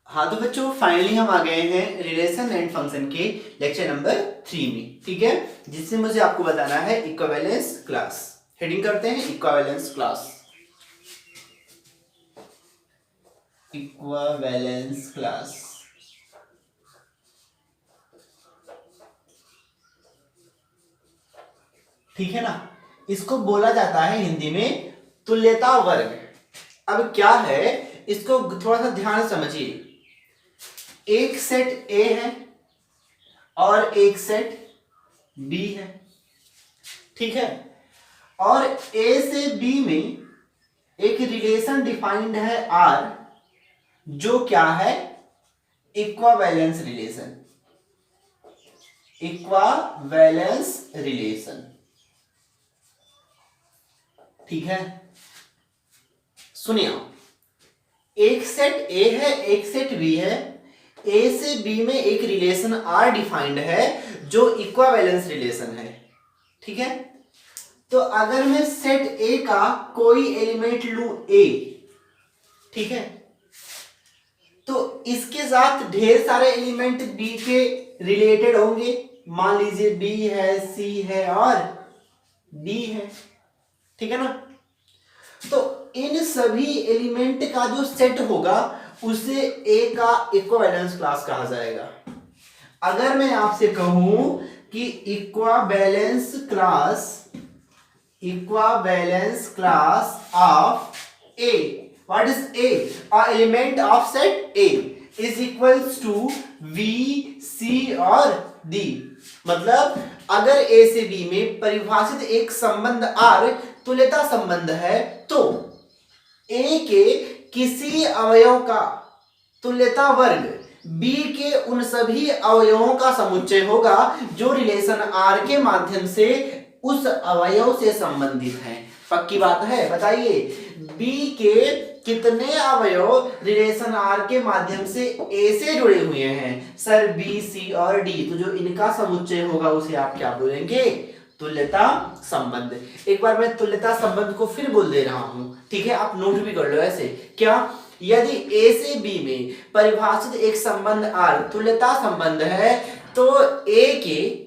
हाँ तो बच्चों फाइनली हम आ गए हैं रिलेशन एंड फंक्शन के लेक्चर नंबर 3 में, ठीक है, जिसमें मुझे आपको बताना है इक्विवेलेंस क्लास। हेडिंग करते हैं इक्विवेलेंस क्लास। इक्विवेलेंस क्लास, ठीक है ना। इसको बोला जाता है हिंदी में तुल्यता वर्ग। अब क्या है, इसको थोड़ा सा ध्यान समझिए। एक सेट ए है और एक सेट बी है, ठीक है, और ए से बी में एक रिलेशन डिफाइंड है आर, जो क्या है, इक्विवेलेंस रिलेशन। इक्विवेलेंस रिलेशन, ठीक है। सुनिए, एक सेट ए है एक सेट बी है, ए से बी में एक रिलेशन आर डिफाइंड है जो इक्विवेलेंस रिलेशन है, ठीक है। तो अगर मैं सेट ए का कोई एलिमेंट लू ए, ठीक है, तो इसके साथ ढेर सारे एलिमेंट बी के रिलेटेड होंगे। मान लीजिए बी है, सी है और डी है, ठीक है ना। तो इन सभी एलिमेंट का जो सेट होगा उसे ए का इक्विवेलेंस क्लास कहा जाएगा। अगर मैं आपसे कहूं कि equivalence class of A, what is A, a element of set A is equals to B, C और डी। मतलब अगर ए से बी में परिभाषित एक संबंध आर तुल्यता संबंध है, तो ए के किसी अवयव का तुल्यता वर्ग बी के उन सभी अवयवों का समुच्चय होगा जो रिलेशन आर के माध्यम से उस अवयव से संबंधित हैं। पक्की बात है, बताइए बी के कितने अवयव रिलेशन आर के माध्यम से ए से जुड़े हुए हैं? सर बी, सी और डी। तो जो इनका समुच्चय होगा उसे आप क्या बोलेंगे? तुल्यता संबंध। एक बार मैं तुल्यता संबंध को फिर बोल दे रहा हूं, ठीक है, आप नोट भी कर लो ऐसे। क्या? यदि ए से बी में परिभाषित एक संबंध आर तुल्यता संबंध है, तो ए के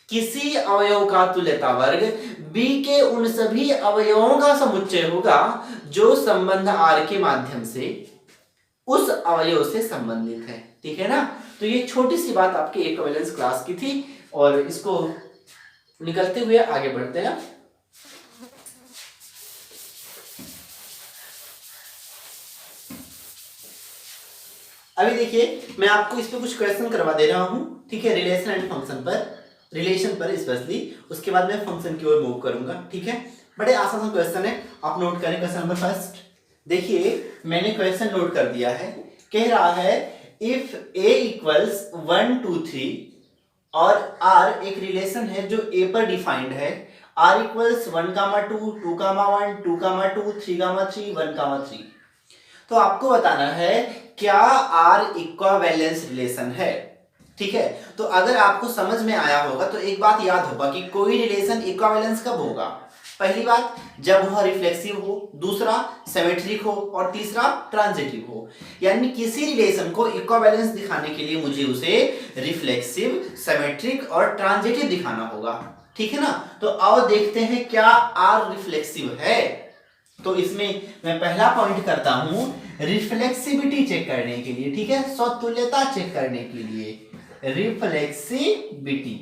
किसी अवयव का तुल्यता वर्ग बी के उन सभी अवयवों का समुच्चय होगा जो संबंध आर के माध्यम से उस अवयव से संबंधित है, ठीक है ना। तो ये छोटी सी बात आपकी इक्विवेलेंस क्लास की थी, और इसको निकलते हुए आगे बढ़ते हैं। अभी देखिए मैं आपको इस पे कुछ क्वेश्चन करवा दे रहा हूं, ठीक है, रिलेशन एंड फंक्शन पर, रिलेशन पर स्पेशली। उसके बाद मैं फंक्शन की ओर मूव करूंगा, ठीक है। बड़े आसान सा क्वेश्चन है, आप नोट करें। क्वेश्चन नंबर फर्स्ट देखिए, मैंने क्वेश्चन नोट कर दिया है। कह रहा है इफ a इक्वल्स 1 2 3 और r एक रिलेशन है जो a पर डिफाइंड है, r इक्वल्स 1, 2, 2, 1, 2, 2, 3, 3, 1, 3। तो आपको बताना है क्या r इक्विवेलेंस रिलेशन है, ठीक है। तो अगर आपको समझ में आया होगा तो एक बात याद होगा कि कोई रिलेशन इक्विवेलेंस कब होगा? पहली बात जब वह रिफ्लेक्सिव हो, दूसरा सिमेट्रिक हो और तीसरा ट्रांजिटिव हो। यानी किसी रिलेशन को इक्विवेलेंस दिखाने के लिए मुझे उसे रिफ्लेक्सिव, सिमेट्रिक और ट्रांजिटिव दिखाना होगा, ठीक है ना। तो आओ देखते हैं क्या आर रिफ्लेक्सिव है। तो इसमें मैं पहला पॉइंट करता हूं रिफ्लेक्सिविटी चेक करने के लिए, ठीक है, स्वतुल्यता चेक करने के लिए रिफ्लेक्सिविटी।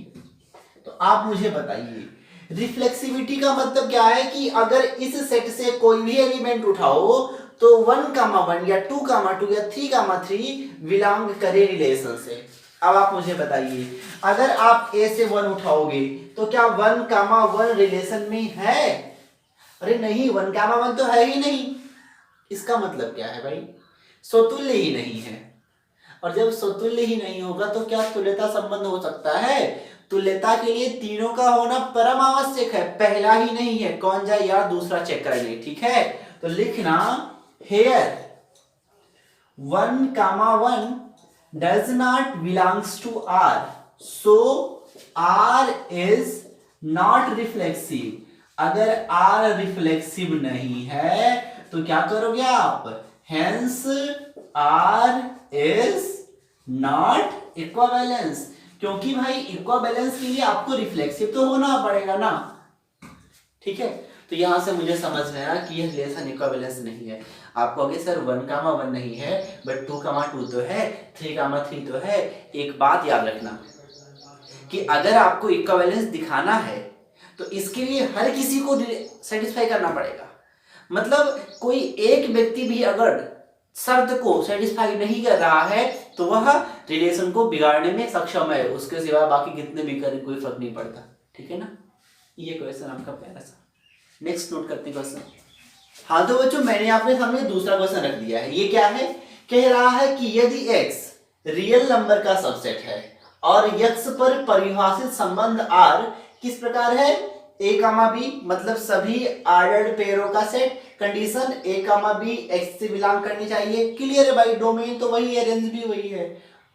तो आप मुझे बताइए रिफ्लेक्सिविटी का मतलब क्या है कि अगर इस सेट से कोई भी एलिमेंट उठाओ तो 1, 1 या 2, 2 या 3, 3 बिलोंग करे रिलेशन से। अब आप मुझे बताइए अगर आप ए से 1 उठाओगे तो क्या 1, 1 रिलेशन में है? अरे नहीं, 1, 1 तो है ही नहीं। इसका मतलब क्या है भाई? स्वतुल्य ही नहीं है। और जब स्वतुल्य ही नहीं होगा तो क्या तुल्यता संबंध हो सकता है? तुल्यता के लिए तीनों का होना परम आवश्यक है, पहला ही नहीं है। कौन जाए यार दूसरा चेक कर ले, ठीक है। तो लिखना here 1, 1 does not belongs to R, so R is not reflexive। अगर R रिफ्लेक्सिव नहीं है तो क्या करोगे आप? Hence R is not equivalence, क्योंकि भाई इक्विवेलेंस के लिए आपको रिफ्लेक्सिव तो होना पड़ेगा ना, ठीक है। तो यहां से मुझे समझ में आया कि यह रिलेशन इक्विवेलेंस नहीं है। आप कहोगे सर 1, 1 नहीं है, बट 2, 2 तो है, 3, 3 तो है। एक बात याद रखना कि अगर आपको इक्विवेलेंस दिखाना है तो इसके लिए हर किसी को सेटिस्फाई करना पड़ेगा। मतलब कोई एक व्यक्ति भी अगर शर्त को सेटिस्फाई नहीं कर रहा है तो वह रिलेशन को बिगाड़ने में सक्षम है, उसके सिवा बाकी कितने भी करें कोई फर्क नहीं पड़ता, ठीक है ना। ये क्वेश्चन आपका पहला सा। नेक्स्ट नोट करते हैं क्वेश्चन। हाँ तो बच्चों मैंने आपके सामने दूसरा क्वेश्चन रख दिया है। ये क्या है, कह रहा है कि यदि x रियल नंबर का सबसेट है और x पर परिभाषित संबंध r किस प्रकार है, a, b मतलब सभी ऑर्डर्ड पेयरों का set, condition a, b x से बिलोंग करनी चाहिए। क्लियर है भाई, डोमेन तो वही है, रेंज भी वही है।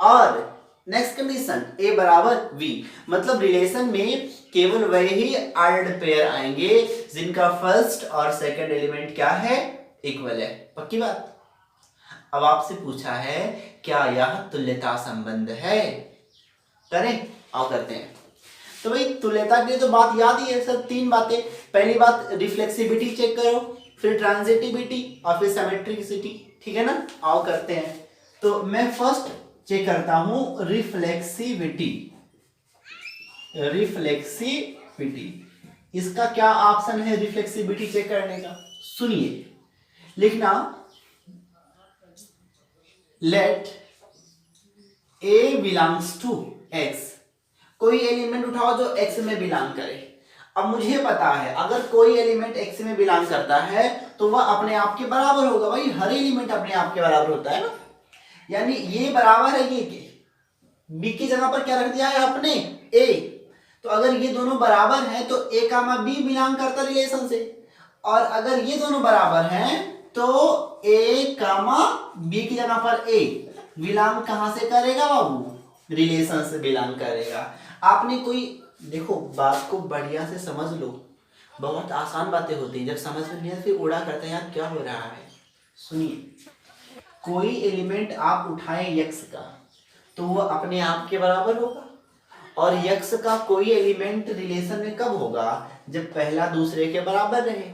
और नेक्स्ट कंडीशन a बराबर v मतलब रिलेशन में केवल वही ही ऑर्डर्ड पेयर आएंगे जिनका फर्स्ट और सेकंड एलिमेंट क्या है, इक्वल है। पक्की बात। अब आपसे पूछा है क्या यह तुल्यता संबंध है, करें आओ करते हैं। तो भाई तुल्यता के लिए तो बात याद ही है सर, 3 बातें। पहली बात रिफ्लेक्सिविटी चेक करो, फिर ट्रांजिटिविटी और फिर सिमेट्रिसिटी, ठीक है ना। आओ करते हैं। तो मैं फर्स्ट चेक करता हूं रिफ्लेक्सिविटी। रिफ्लेक्सिविटी इसका क्या ऑप्शन है रिफ्लेक्सिविटी चेक करने का, सुनिए लिखना, let a belongs to x, कोई एलिमेंट उठाओ जो x में बिलोंग करे। अब मुझे पता है अगर कोई एलिमेंट x में बिलोंग करता है तो वह अपने आप के बराबर होगा। भाई हर एलिमेंट अपने आप के बराबर होता है ना, यानी ये बराबर है ये के, b की जगह पर क्या रख दिया है आपने, a। तो अगर ये दोनों बराबर हैं तो a, b बिलोंग करता रिलेशन से, और अगर ये दोनों बराबर हैं तो a, b की जगह पर a बिलोंग कहां से करेगा बाबू, रिलेशन से बिलोंग करेगा। आपने कोई देखो बात को बढ़िया से समझ लो, बहुत आसान बातें होती हैं, जब समझ में नहीं आती फिर उड़ा करते हैं यार क्या हो रहा है। सुनिए, कोई एलिमेंट आप उठाएं x का तो वो अपने आप के बराबर होगा, और x का कोई एलिमेंट रिलेशन में कब होगा, जब पहला दूसरे के बराबर रहे।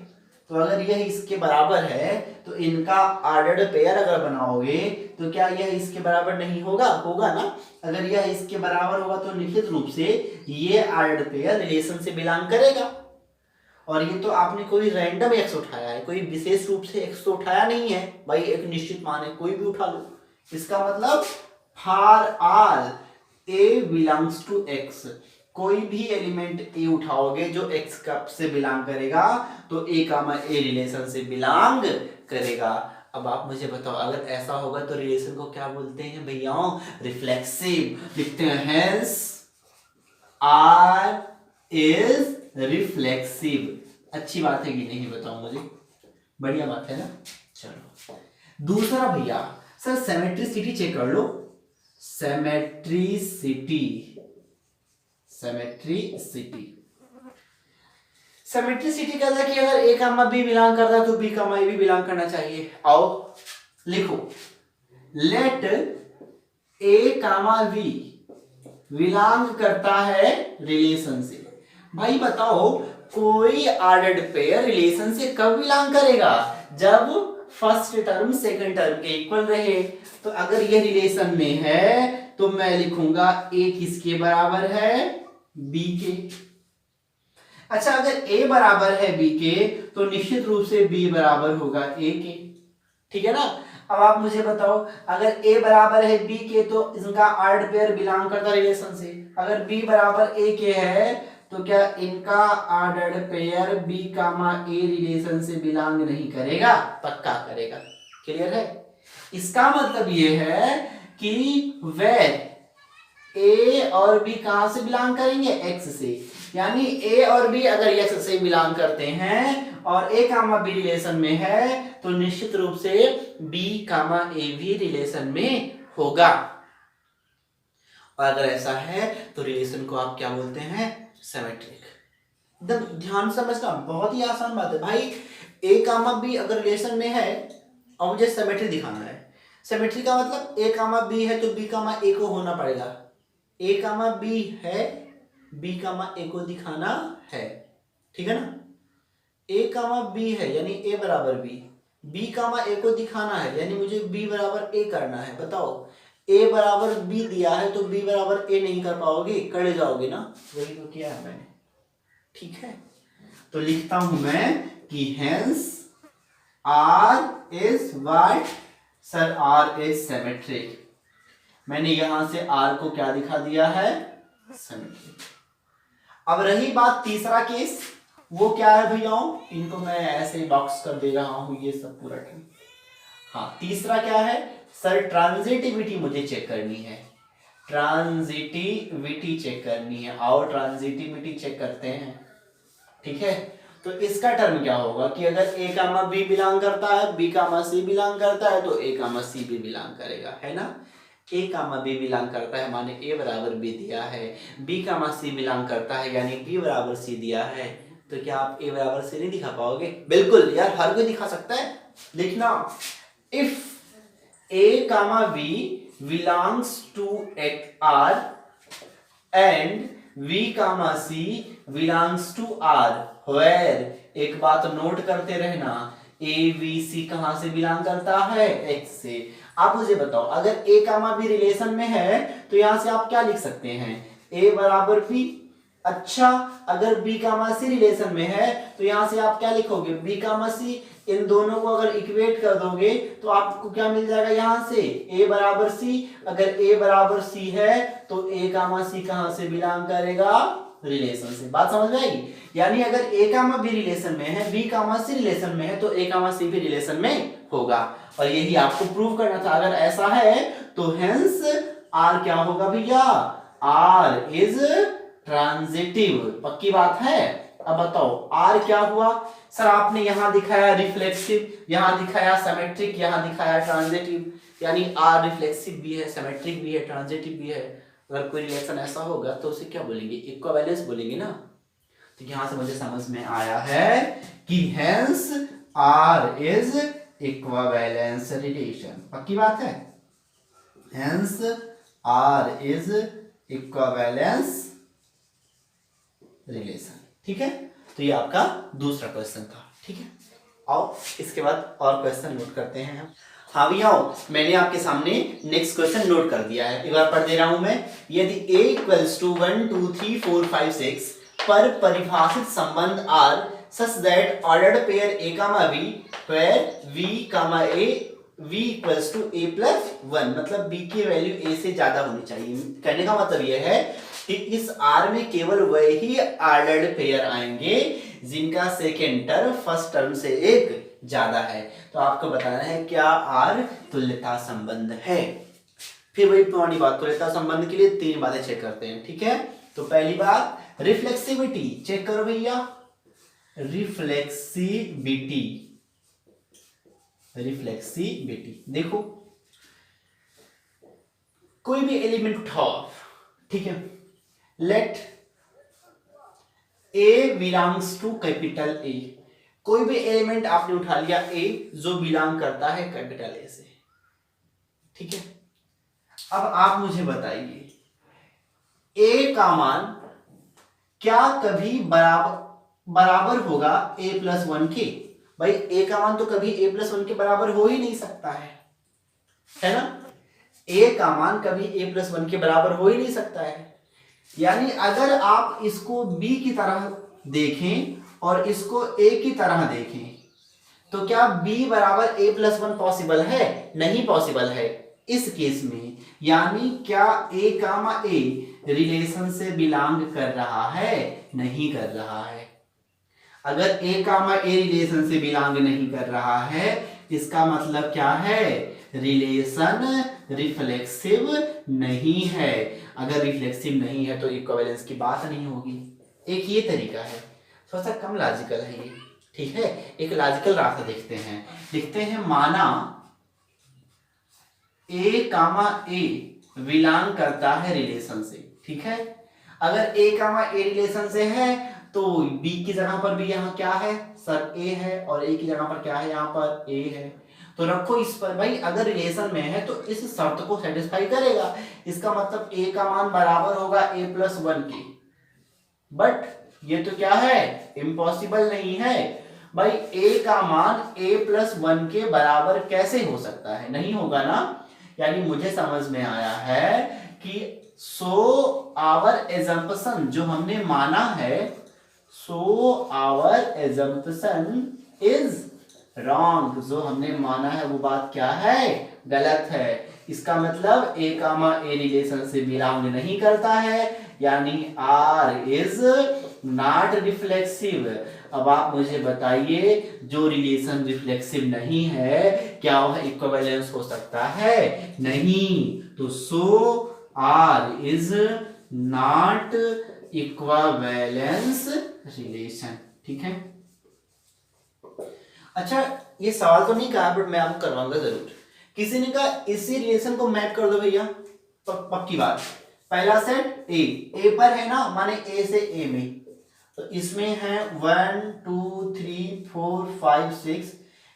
तो अगर यह इसके बराबर है तो इनका ऑर्डर्ड पेयर अगर बनाओगे तो क्या यह इसके बराबर नहीं होगा, होगा ना। अगर यह इसके बराबर होगा तो निश्चित रूप से ये ऑर्डर्ड पेयर रिलेशन से बिलोंग करेगा। और ये तो आपने कोई रैंडम x उठाया है, कोई विशेष रूप से x तो उठाया नहीं है भाई, एक निश्चित मान है कोई भी उठा लो। इसका मतलब for all a belongs to x, कोई भी एलिमेंट a उठाओगे जो x कप से बिलोंग करेगा तो a, a रिलेशन से बिलोंग करेगा। अब आप मुझे बताओ अगर ऐसा होगा तो रिलेशन को क्या बोलते हैं भैया, रिफ्लेक्सिव। लिखते हैं हेंस R इज रिफ्लेक्सिव। अच्छी बात है कि नहीं बताओ मुझे, बढ़िया बात है ना। चलो दूसरा भैया सर सिमेट्रिसिटी चेक कर लो। सिमेट्रिसिटी, सिमेट्रिसिटी सिमेट्रिसिटी कहता है कि अगर a, b बिलोंग करता है तो b, a भी बिलोंग करना चाहिए। आओ लिखो, लेट a, b बिलोंग करता है रिलेशन से। भाई बताओ कोई ऑर्डर्ड पेयर रिलेशन से कब बिलोंग करेगा, जब फर्स्ट टर्म सेकंड टर्म के इक्वल रहे। तो अगर ये रिलेशन में है तो मैं लिखूंगा a किसके बराबर है, b के। अच्छा अगर a बराबर है b के तो निश्चित रूप से b बराबर होगा a के, ठीक है ना। अब आप मुझे बताओ अगर a बराबर है b के तो इनका ऑर्डर्ड पेयर बिलोंग करता रिलेशन से। अगर b बराबर a के है तो क्या इनका ordered pair b, a relation से बिलोंग नहीं करेगा, पक्का करेगा। क्लियर है। इसका मतलब ये है कि वेर a और b कहां से बिलोंग करेंगे, x से। यानी a और b अगर x से बिलोंग करते हैं और a, b रिलेशन में है तो निश्चित रूप से b, a भी रिलेशन में होगा। और अगर ऐसा है तो रिलेशन को आप क्या बोलते हैं, सिमेट्रिक। एकदम ध्यान समझना, बहुत ही आसान बात है भाई। a, b अगर रिलेशन में है और मुझे सिमेट्री दिखाना है। सिमेट्री का मतलब ए कामा बी है तो बी कामा ए को होना पड़ेगा, ए कामा बी है, बी कामा ए को दिखाना है, ठीक है ना। ए कामा बी है यानी ए बराबर बी कामा ए को दिखाना है यानी मुझे बी बराबर ए करना है। बताओ ए बराबर बी दिया है तो बी बराबर ए नहीं कर पाओगे, कर जाओगे ना, वही तो किया है मैंने, ठीक है। तो लिखता हूं मैं कि hence R is what, sir R is symmetric. मैंने यहां से आर को क्या दिखा दिया है, सिमेट्रिक। अब रही बात तीसरा केस, वो क्या है भैयाओं, इनको मैं ऐसे बॉक्स कर दे रहा हूं ये सब पूरा ठीक। हाँ तीसरा क्या है सर, ट्रांजिटिविटी मुझे चेक करनी है, ट्रांजिटिविटी चेक करनी है। आओ ट्रांजिटिविटी चेक करते हैं, ठीक है। तो इसका टर्म क्या होगा कि अगर ए कामा बी बिलोंग करता है, बी कामा सी बिलोंग करता है तो ए कामा सी भी बिलोंग करेगा, है ना। ए कामा बी बिलोंग करता है माने ए बराबर बी दिया है, बी कामा सी बिलोंग करता है यानी बी बराबर सी दिया है, तो क्या आप ए बराबर सी नहीं दिखा पाओगे? बिल्कुल यार, हर कोई दिखा सकता है। लिखना if A comma B belongs to R and V comma C belongs to R where, एक बात नोट करते रहना, A B C कहां से बिलोंग करता है, X से। आप मुझे बताओ अगर A कामा B रिलेशन में है तो यहां से आप क्या लिख सकते हैं, A बराबर B। अच्छा अगर B कामा C रिलेशन में है तो यहां से आप क्या लिखोगे, B कामा C। इन दोनों को अगर इक्वेट कर दोगे तो आपको क्या मिल जाएगा, यहां से A बराबर C। अगर A बराबर C है तो A कामा C कहां से बिलोंग करेगा, रिलेशन से। बात समझ में आएगी? यानी अगर A कामा B रिलेशन में है, B कामा C रिलेशन में है तो A कामा C भी रिलेशन में होगा, और यही आपको प्रूव करना था। अगर ऐसा है तो हेंस R क्या होगा भैया, R इज ट्रांजिटिव। पक्की बात है। अब बताओ R क्या हुआ सर, आपने यहां दिखाया रिफ्लेक्सिव, यहां दिखाया सिमेट्रिक, यहां दिखाया ट्रांजिटिव, यानी R रिफ्लेक्सिव भी है, सिमेट्रिक भी है, ट्रांजिटिव भी है। अगर कोई रिलेशन ऐसा होगा तो उसे क्या बोलेंगे, इक्विवेलेंस बोलेंगे ना। तो यहां से मुझे समझ में आया है कि hence R is equivalence relation. पक्की बात है, hence R is equivalence relation, ठीक है। तो ये आपका दूसरा क्वेश्चन था, ठीक है। आओ इसके बाद और क्वेश्चन नोट करते हैं हम। हाँ भैया आओ, मैंने आपके सामने नेक्स्ट क्वेश्चन नोट कर दिया है, एक बार पढ़ दे रहा हूं मैं। यदि a इक्वल्स टू 1 2 3 4 5 6 पर परिभाषित संबंध R such that ordered pair a comma b where v comma a v equals to a प्लस 1, मतलब b की वैल्यू a से ज्यादा होनी चाहिए। कहने का मतलब यह है कि इस R में केवल वही ऑर्डर्ड पेयर आएंगे जिनका सेकेंड टर्म फर्स्ट टर्म से एक ज्यादा है। तो आपको बताना है क्या R तुल्यता संबंध है। फिर वही पुरानी बात, तुल्यता संबंध के लिए तीन बातें चेक करते हैं, ठीक है। तो पहली बात रिफ्लेक्सिविटी चेक करो भैया, रिफ्लेक्सिविटी, रिफ्लेक्सिविटी देखो कोई भी एलिमेंट उठाओ, ठीक है। Let A belongs to capital A, कोई भी एलिमेंट आपने उठा लिया A जो बिलोंग करता है कैपिटल A से, ठीक है। अब आप मुझे बताइए A का मान क्या कभी बराबर होगा A प्लस 1 के? भाई A का मान तो कभी A प्लस 1 के बराबर हो ही नहीं सकता है ना। A का मान कभी A प्लस 1 के बराबर हो ही नहीं सकता है। यानी अगर आप इसको B की तरह देखें और इसको A की तरह देखें तो क्या B बराबर A प्लस 1 पॉसिबल है? नहीं पॉसिबल है इस केस में। यानी क्या A कामा A रिलेशन से बिलोंग कर रहा है? नहीं कर रहा है। अगर A कामा A रिलेशन से बिलोंग नहीं कर रहा है इसका मतलब क्या है, रिलेशन रिफ्लेक्सिव नहीं है। अगर रिफ्लेक्सिव नहीं है तो इक्विवेलेंस की बात नहीं होगी। एक ये तरीका है, थोड़ा सा कम लॉजिकल है ये, ठीक है। एक लॉजिकल रास्ता देखते हैं, लिखते हैं माना A कामा A बिलोंग करता है रिलेशन से, ठीक है। अगर A कामा A रिलेशन से है तो B की जगह पर भी यहाँ क्या है सर A है, और A की जगह पर क्या है यहाँ पर A है। तो रखो इस पर भाई, अगर रिलेशन में है तो इस शर्त को सेटिस्फाई करेगा। इसका मतलब a का मान बराबर होगा a+1 के। बट ये तो क्या है, इम्पॉसिबल नहीं है भाई। a का मान a+1 के बराबर कैसे हो सकता है, नहीं होगा ना। यानी मुझे समझ में आया है कि सो आवर एजम्पशन, जो हमने माना है, so our assumption is wrong, जो हमने माना है वो बात क्या है, गलत है। इसका मतलब a कामा a रिलेशन से बिलोंग नहीं करता है, यानी R इज नॉट रिफ्लेक्सिव। अब आप मुझे बताइए, जो रिलेशन रिफ्लेक्सिव नहीं है क्या वह इक्विवेलेंस हो सकता है, नहीं। तो सो R is not equivalence relation, ठीक है। अच्छा, ये सवाल तो नहीं कहा बट मैं आपको करवाऊंगा जरूर। किसी ने कहा इसी रिलेशन को मैप कर दो भैया, पक्की बात। पहला सेट ए पर है ना, माने ए से ए में, तो इसमें है 1 2 3 4 5 6,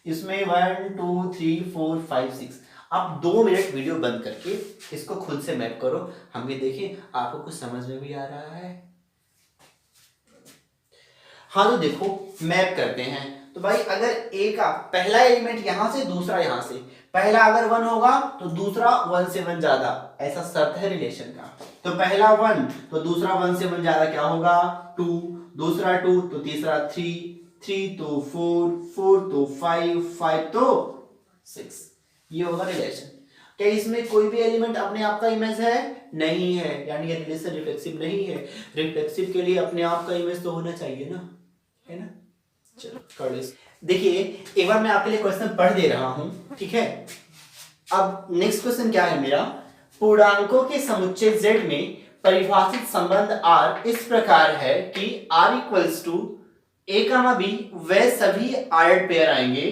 इसमें 1 2 3 4 5 6। आप 2 मिनट वीडियो बंद करके इसको खुद से मैप करो, हम भी देखें आपको कुछ समझ में भी आ रहा है। हाँ तो देखो मैप करते हैं। तो भाई अगर ए का पहला एलिमेंट यहां से, दूसरा यहां से, पहला अगर 1 होगा तो दूसरा 1 से 1 ज्यादा, ऐसा शर्त है रिलेशन का। तो पहला 1 तो दूसरा 1 से 1 ज्यादा क्या होगा, 2, दूसरा 2 तो तीसरा 3, 3 तो 4, 4 तो 5, 5 तो 6। ये होगा रिलेशन। क्या इसमें कोई भी एलिमेंट अपने आप का इमेज है, नहीं है, यानी ये रिलेशन रिफ्लेक्सिव नहीं है। रिफ्लेक्सिव के लिए अपने आप का इमेज तो होना चाहिए ना, है ना। चलो कर लो। देखिए एक बार मैं आपके लिए क्वेश्चन पढ़ दे रहा हूं, ठीक है। अब नेक्स्ट क्वेश्चन क्या है मेरा, पूर्णांकों के समुच्चय z में परिभाषित संबंध r इस प्रकार है कि r equals to a comma b वे सभी आयड पेयर आएंगे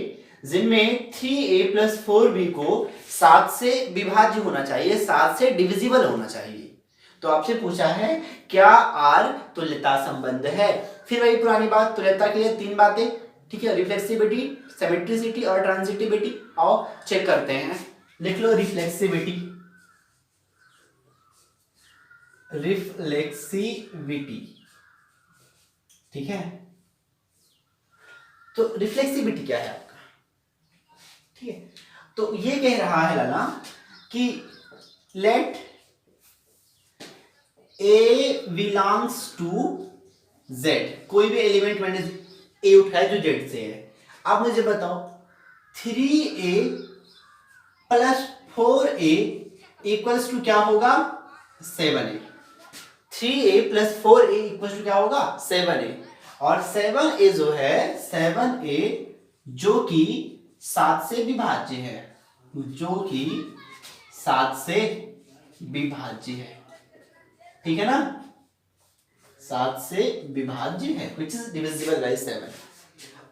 जिनमें 3a + 4b को 7 से विभाज्य होना चाहिए, 7 से डिविजिबल होना चाहिए। तो आपसे पूछा है क्या R तुल्यता संबंध है। फिर वही पुरानी बात, तुल्यता के लिए 3 बातें, ठीक है, रिफ्लेक्सिविटी, सिमेट्रिसिटी और ट्रांजिटिविटी। आओ चेक करते हैं, लिख लो रिफ्लेक्सिविटी, रिफ्लेक्सिविटी, ठीक है। तो रिफ्लेक्सिविटी क्या है आपका, ठीक है। तो ये कह रहा है लाला कि late A belongs to Z, कोई भी एलिमेंट मैंने A उठाया जो Z से है। अब मुझे बताओ 3A + 4A इक्वल्स टू क्या होगा, 7A। 3A + 4A equals to क्या होगा, 7A। और 7A जो है, 7A जो कि 7 से विभाज्य है, जो कि 7 से विभाज्य है, ठीक है ना, 7 से विभाज्य है, which is divisible by 7।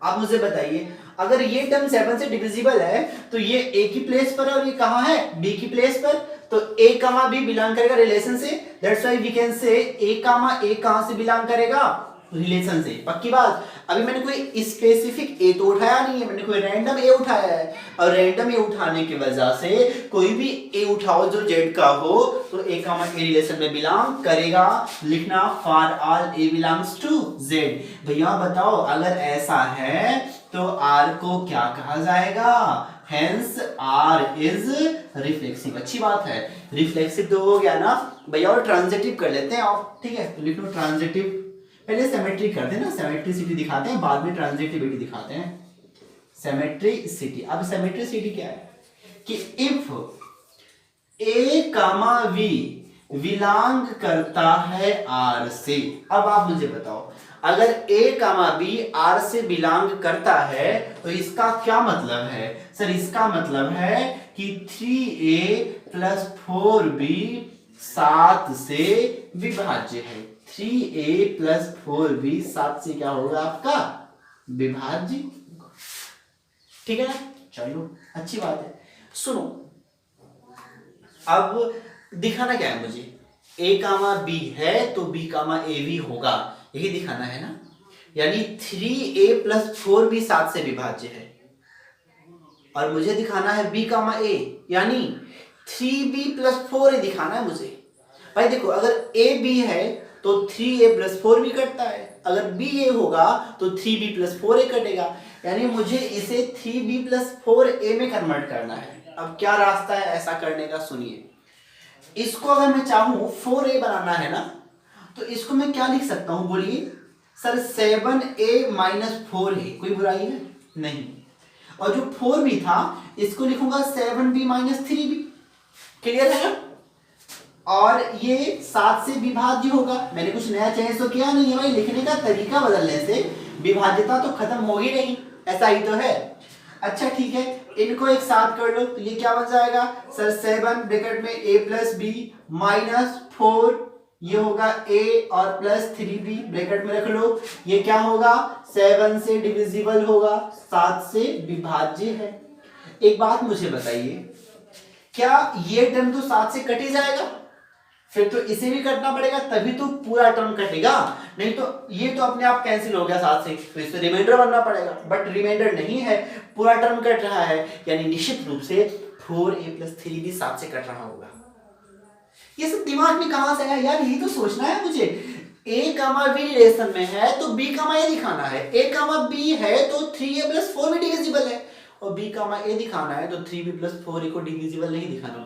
आप मुझे बताइए अगर ये टर्म 7 से डिविजिबल है तो ये A की प्लेस पर है और ये कहां है, B की प्लेस पर। तो A कामा B बिलोंग करेगा रिलेशन से, that's why we can say A comma A कहां से बिलोंग करेगा, रिलेशन से, पक्की बात। अभी मैंने कोई स्पेसिफिक A तो उठाया नहीं है, मैंने कोई रैंडम A उठाया है, और रैंडम A उठाने की वजह से कोई भी A उठाओ जो Z का हो तो A कामा A रिलेशन में बिलोंग करेगा। लिखना for all A belongs to Z। भैया बताओ अगर ऐसा है तो R को क्या कहा जाएगा, हेंस R इज रिफ्लेक्सिव। अच्छी बात है, रिफ्लेक्सिव तो हो गया ना भैया, और ट्रांजिटिव कर लेते हैं आप, ठीक है। तो लिख लो ट्रांजिटिव, पहले सिमेट्री करते हैं ना, सिमेट्रिसिटी दिखाते हैं, बाद में ट्रांजिटिविटी दिखाते हैं। सिमेट्रिसिटी, अब सिमेट्रिसिटी क्या है कि if A comma V belong करता है R से। अब आप मुझे बताओ अगर A कामा B R से बिलोंग करता है तो इसका क्या मतलब है, सर इसका मतलब है कि 3A + 4B 7 से विभाज्य है। 3A + 4B 7 से क्या होगा आपका, विभाज्य, ठीक है ना। चलो अच्छी बात है। सुनो अब दिखाना क्या है मुझे, A कामा B है तो B कामा A भी होगा, यही दिखाना है ना। यानी 3A + 4B 7 से विभाज्य है, और मुझे दिखाना है b कामा a, यानी 3b प्लस 4a दिखाना है मुझे। भाई देखो, अगर a b है तो 3a प्लस 4 भी कटता है, अगर b a होगा तो 3b प्लस 4a कटेगा, यानी मुझे इसे 3b प्लस 4a में कन्वर्ट करना है। अब क्या रास्ता है ऐसा करने का, सुनिए। इसको अगर मैं चाहूं 4a बनाना है ना, तो इसको मैं क्या लिख सकता हूं, बोलिए सर। 7a माइनस 4a, कोई बुराई है नहीं। और जो 4b था इसको लिखूंगा 7b माइनस 3b, क्लियर है ना। और ये 7 से विभाज्य होगा। मैंने कुछ नया चेंज तो किया नहीं है भाई, लिखने का तरीका बदलने से विभाज्यता तो खत्म होगी नहीं, ऐसा ही तो है। अच्छा ठीक है, इनको एक साथ कर लो तो ये क्या बन जाएगा सर, 7 ब्रैकेट में a प्लस बी माइनस 4, ये होगा a और प्लस 3b ब्रैकेट में रख लो। ये क्या होगा, 7 से डिविजिबल होगा, 7 से विभाज्य है। एक बात मुझे बताइए, क्या ये टर्म तो 7 से कट ही जाएगा, फिर तो इसे भी कटना पड़ेगा तभी तो पूरा टर्म कटेगा, नहीं तो ये तो अपने आप कैंसिल हो गया 7 से, तो इससे रिमाइंडर बनना पड़ेगा। बट रिमाइंडर नहीं है, पूरा टर्म कट रहा है, यानी निश्चित रूप से 4a प्लस 3b 7 से कट रहा होगा। ये सब दिमाग में कहां से आया यार, यही तो सोचना है मुझे। a कामा b रिलेशन में है तो b कामा a दिखाना है, a कामा b है तो 3a प्लस 4 भी डिविजिबल है, और b कामा a दिखाना है तो 3b प्लस 4a को डिविजिबल नहीं दिखाना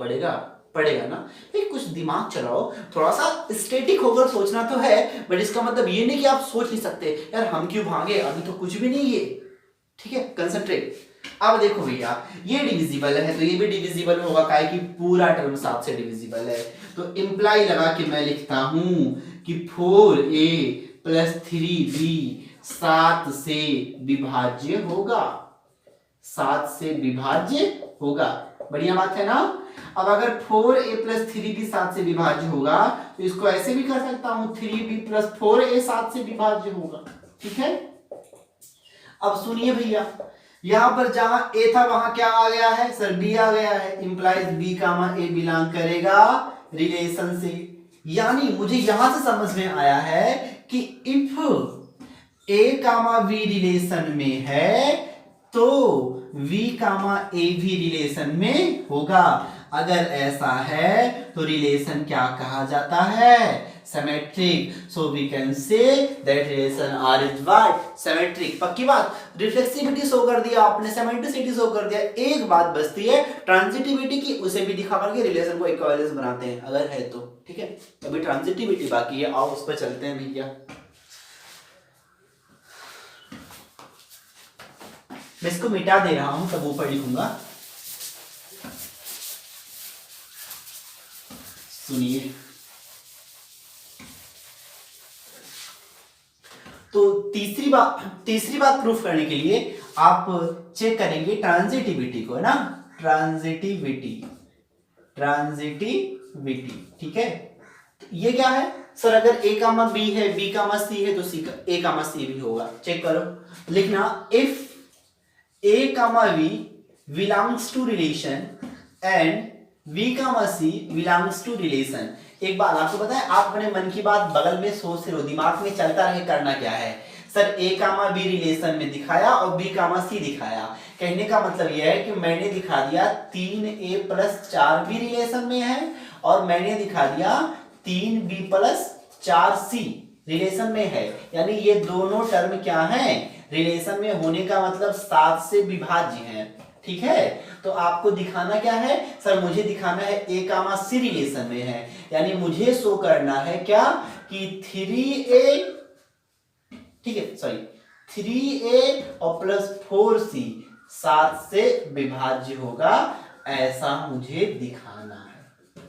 पड़ेगा ना। एक कुछ दिमाग चलाओ, थोड़ा सा स्टैटिक होकर सोचना तो है, बट इसका मतलब ये नहीं कि आप सोच नहीं सकते यार हम क्यों भागे, अभी तो कुछ भी नहीं है, ठीक है, कंसंट्रेट। अब देखो भैया, ये डिविजिबल है तो ये भी डिविजिबल होगा, काहे कि पूरा टर्म 7 से डिविजिबल है। तो इंप्लाई लगा के मैं लिखता हूं कि 4a प्लस 3b 7 से विभाज्य होगा, 7 से विभाज्य होगा। बढ़िया बात है ना। अब अगर 4a प्लस 3b 7 से विभाज्य होगा तो इसको ऐसे भी कर सकता हूं, 3b प्लस 4a 7 से विभाज्य होगा, ठीक है। अब सुनिए भैया, यहां पर जहां a था वहां क्या आ गया है सर, b आ गया है, implies b comma a belong करेगा रिलेशन से। यानी मुझे यहां से समझ में आया है कि if a comma v relation में है तो v कामा a भी रिलेशन में होगा। अगर ऐसा है तो रिलेशन क्या कहा जाता है, symmetric. So we can say that relation R is what, symmetric. पक्की बात, रिफ्लेक्सिविटी शो कर दिया आपने, सिमेट्रिसिटी शो कर दिया। एक बात बचती है ट्रांजिटिविटी की, उसे भी दिखा करके रिलेशन को इक्विवेलेंस बनाते हैं अगर है तो, ठीक है। अभी ट्रांजिटिविटी बाकी है, आओ उस पर चलते हैं भैया। मैं इसको मिटा दे रहा हूं, तब ऊपर लिखूंगा, सुनिए। तो तीसरी बात प्रूफ करने के लिए आप चेक करेंगे ट्रांजिटिविटी को, है ना, ट्रांजिटिविटी, ठीक है। तो ये क्या है सर, अगर a कामा b है, b कामा c है तो a कामा c भी होगा। चेक करो, लिखना if a comma v belongs to relation and v comma c belongs to relation। एक बात आपको पता है, आप अपने मन की बात बगल में सोचते रहो, दिमाग में चलता रहे करना क्या है। Sir a comma b relation में दिखाया और b कामा c दिखाया, कहने का मतलब यह है कि मैंने दिखा दिया 3a प्लस 4b रिलेशन में है, और मैंने दिखा दिया 3b प्लस 4c रिलेशन में है। यानी ये दोनों टर्म क्या है, रिलेशन में होने का मतलब 7 से विभाज्य है, ठीक है। तो आपको दिखाना क्या है सर, मुझे दिखाना है a कामा c रिलेशन में है, यानी मुझे शो करना है क्या कि 3a, ठीक है, सॉरी 3a और प्लस 4c 7 से विभाज्य होगा, ऐसा मुझे दिखाना है,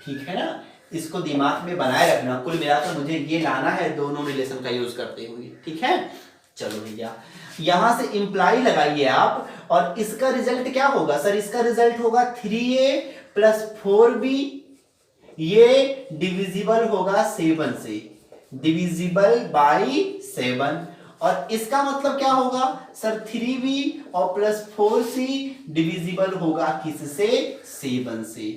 ठीक है ना। इसको दिमाग में बनाए रखना, कुल मिलाकर मुझे ये लाना है दोनों रिलेशन का यूज करते हुए, ठीक है। चलो भैया, यहां से इंप्लाई लगाइए आप, और इसका रिजल्ट क्या होगा सर, इसका रिजल्ट होगा 3a प्लस 4b, ये डिविजिबल होगा 7 से, डिविजिबल बाई 7। और इसका मतलब क्या होगा सर, 3b और प्लस 4c डिविजिबल होगा किससे, 7 से।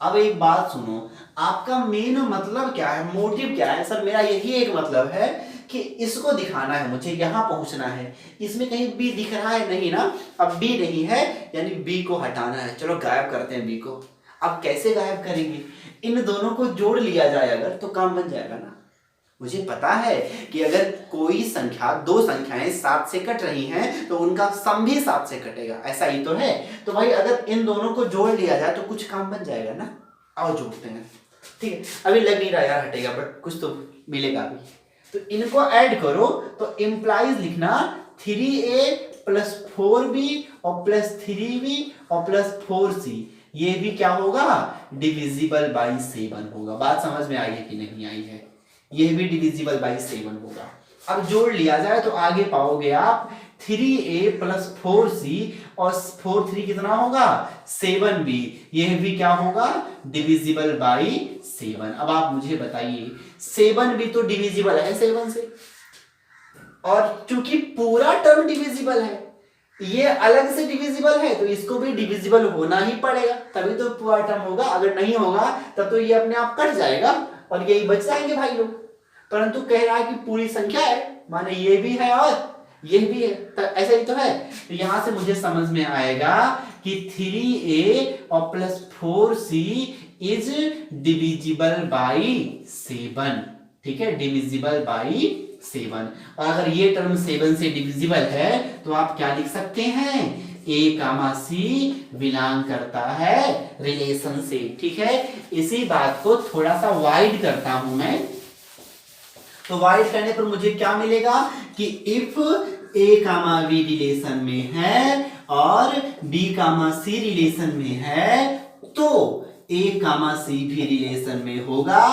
अब एक बात सुनो, आपका मेन मतलब क्या है, मोटिव क्या है सर, मेरा यही एक मतलब है कि कि इसको दिखाना है मुझे, यहाँ पहुंचना है। इसमें कहीं बी दिख रहा है नहीं ना, अब बी नहीं है यानी बी को हटाना है। चलो गायब करते हैं बी को। अब कैसे गायब करेंगे, इन दोनों को जोड़ लिया जाए अगर तो काम बन जाएगा ना। मुझे पता है कि अगर कोई संख्या, दो संख्याएं 7 से कट रही हैं तो उनका सम भी 7 से कटेगा, ऐसा ही तो है। तो भाई अगर इन दोनों को जोड़ लिया जाए तो कुछ काम बन जाएगा ना। आओ जोड़ते हैं, ठीक है। अभी लग नहीं रहा यार हटेगा, बट कुछ तो मिलेगा अभी। तो इनको ऐड करो तो इम्प्लाइज लिखना 3a प्लस 4b और प्लस 3b और प्लस 4c, ये भी क्या होगा, डिविजिबल बाई 7 होगा। बात समझ में आई है कि नहीं आई है, ये भी डिविजिबल बाई 7 होगा। अब जोड़ लिया जाए तो आगे पाओगे आप 3a प्लस 4c और 4 3 कितना होगा 7b, यह भी क्या होगा डिविजिबल बाई 7। अब आप मुझे बताइए 7 भी तो डिविजिबल है 7 से, और चूंकि पूरा टर्म डिविजिबल है, ये अलग से डिविजिबल है तो इसको भी डिविजिबल होना ही पड़ेगा, तभी तो पूरा टर्म होगा। अगर नहीं होगा तब तो ये अपने आप कट जाएगा और यही बच जाएंगे भाई लोग। परंतु कह रहा है कि पूरी संख्या है, माने ये भी है और ये भी है, तो ऐसा ही तो है। तो यहां से मुझे समझ में आएगा कि 3a और plus 4c is divisible by 7, ठीक है, डिविजिबल बाई 7। और अगर ये टर्म 7 से डिविजिबल है तो आप क्या लिख सकते हैं, a कामा c बिलोंग करता है रिलेशन से, ठीक है। इसी बात को थोड़ा सा वाइड करता हूं मैं, तो वाइड करने पर मुझे क्या मिलेगा कि if a comma b relation में है और b कामा c रिलेशन में है तो a कामा c भी रिलेशन में होगा,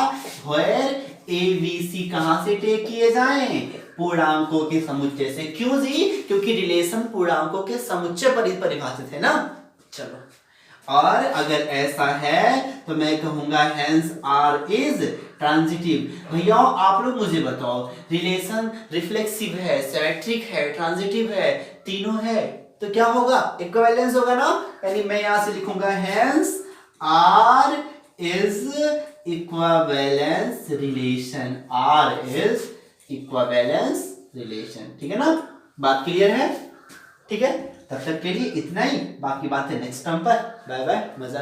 where a b c कहां से टेक किए जाएं, पूर्णांकों के समुच्चय से। क्यों जी, क्योंकि रिलेशन पूर्णांकों के समुच्चय पर परिभाषित है ना। चलो, और अगर ऐसा है तो मैं कहूंगा हेंस आर इज ट्रांजिटिव। भैया आप लोग मुझे बताओ, रिलेशन रिफ्लेक्सिव है, सिमेट्रिक है, ट्रांजिटिव है, तीनों है तो क्या होगा, इक्विवेलेंस होगा ना। यानी मैं यहां से लिखूंगा hence R is equivalence relation, R is equivalence relation, ठीक है ना। बात क्लियर है, ठीक है। तब तक के लिए इतना ही, बाकी बातें नेक्स्ट टर्म पर। बाय बाय, मजा